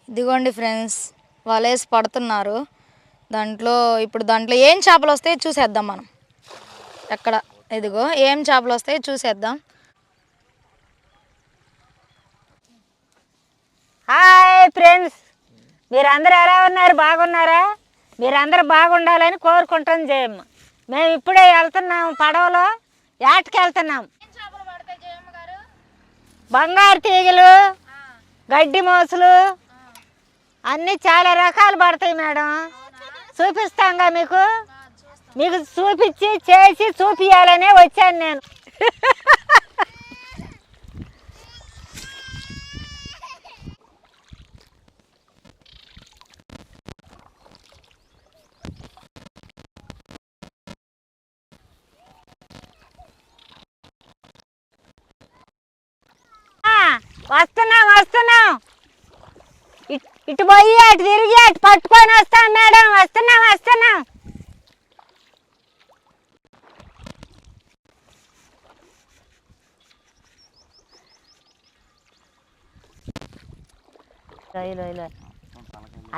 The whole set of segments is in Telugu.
ఇదిగోండి ఫ్రెండ్స్, వలేసి పడుతున్నారు. ఇప్పుడు దాంట్లో ఏం చేపలు వస్తాయో చూసేద్దాం మనం. ఎక్కడ ఇదిగో ఏం చేపలు వస్తాయో చూసేద్దాం. హాయ్ ఫ్రెండ్స్, మీరందరూ ఎలా ఉన్నారు? బాగున్నారా? మీరందరూ బాగుండాలని కోరుకుంటాం జయమ్మ. మేము ఇప్పుడే వెళ్తున్నాము, పడవలో ఏటకి వెళ్తున్నాం. బంగారు తీగలు, గడ్డి మోసులు అన్నీ చాలా రకాలు పడతాయి మేడం. చూపిస్తాంగా మీకు చూపించి చేసి చూపించాలనే వచ్చాను నేను. వస్తున్నాం ఇటు పోయి అటు తిరిగి అటు పట్టుకొని వస్తాం మేడం. వస్తున్నాం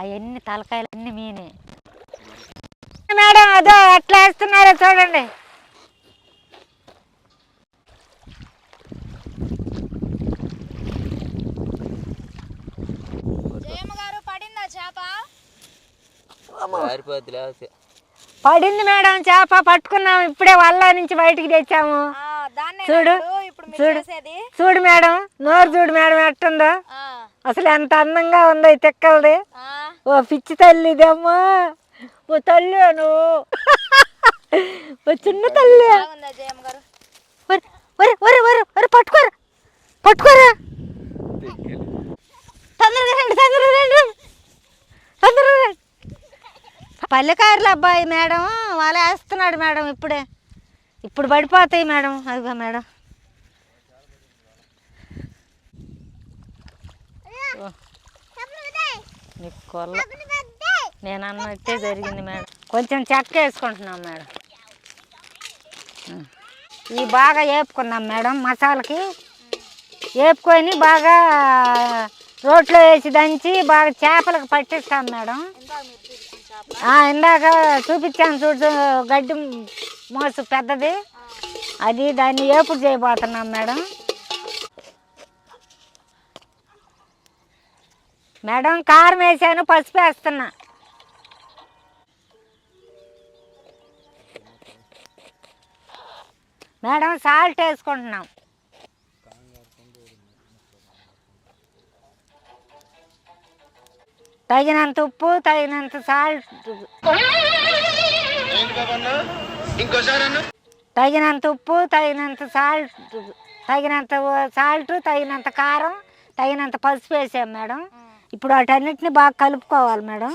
అవన్నీ తలకాయలు అన్నీ మీనే మేడం. అదో ఎట్లా వేస్తున్నారో చూడండి. పడింది మేడం చేప, పట్టుకున్నాం ఇప్పుడే వల్ల నుంచి బయటికి తెచ్చాము. చూడు మేడం, నోరు చూడు మేడం ఎట్టుందో. అసలు ఎంత అందంగా ఉందో ఈ తిక్కలది. ఓ పిచ్చి తల్లి ఇదేమ్మా. ఓ తల్లి నువ్వు, ఓ చిన్న తల్లి. పట్టుకోరా తొందరగా రండి. పల్లెకారుల అబ్బాయి మేడం వాళ్ళ వేస్తున్నాడు మేడం. ఇప్పుడు పడిపోతాయి మేడం. అదిగో మేడం, కొల్ల నేను అన్నట్టే జరిగింది మేడం. కొంచెం చెక్క వేసుకుంటున్నాం మేడం. ఇవి బాగా వేపుకున్నాం మేడం. మసాలాకి వేపుకొని బాగా రోట్లో వేసి దంచి బాగా చేపలకు పట్టిస్తాం మేడం. ఇందాక చూపించాను చూడు, గడ్డి మోసు పెద్దది, అది దాన్ని ఏపుడు చేయబోతున్నాం మేడం. కారం వేసాను, పసుపు వేస్తున్నా మేడం. సాల్ట్ వేసుకుంటున్నాం. తగినంత ఉప్పు, తగినంత సాల్ట్, తగినంత కారం, తగినంత పసుపు వేసాం మేడం. ఇప్పుడు వాటన్నిటిని బాగా కలుపుకోవాలి మేడం.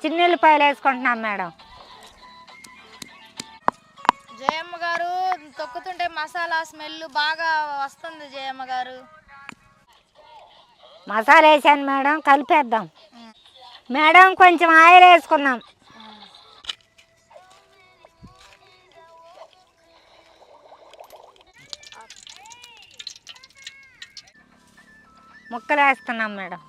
చిన్నుల్లిపాయలు వేసుకుంటున్నాం మేడం. జయమ్మ గారు తొక్కుతుంటే మసాలా స్మెల్ బాగా వస్తుంది. జయమ్మ గారు మసాలా వేసాను మేడం, కలిపేద్దాం మేడం. కొంచెం ఆయిల్ వేసుకున్నాం. ముక్కలు వేస్తున్నాం మేడం.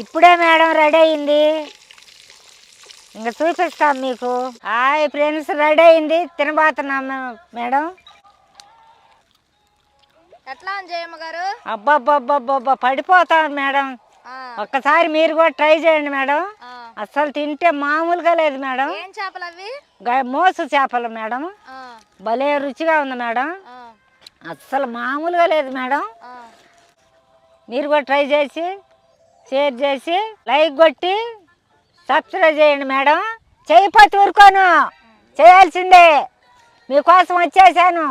ఇప్పుడే మేడం రెడీ అయింది, ఇంకా చూపిస్తాం మీకు. హాయ్ ఫ్రెండ్స్, రెడీ అయింది, తినబోతున్నాం మేడం. ఎట్లా జయమ్మ గారు? అబ్బబ్బబ్బబ్బబ్బా పడిపోతాను మేడం. ఒక్కసారి మీరు కూడా ట్రై చేయండి మేడం. అసలు తింటే మామూలుగా లేదు మేడం. ఏం చేపలు అవి? మోసు చేపలు మేడం. భలే రుచిగా ఉంది మేడం. అస్సలు మామూలుగా లేదు మేడం. మీరు కూడా ట్రై చేసి షేర్ చేసి లైక్ కొట్టి సబ్స్క్రైబ్ చేయండి మేడం. చేయకపోతే ఊరుకోను, చేయాల్సిందే. మీకోసం వచ్చేసాను.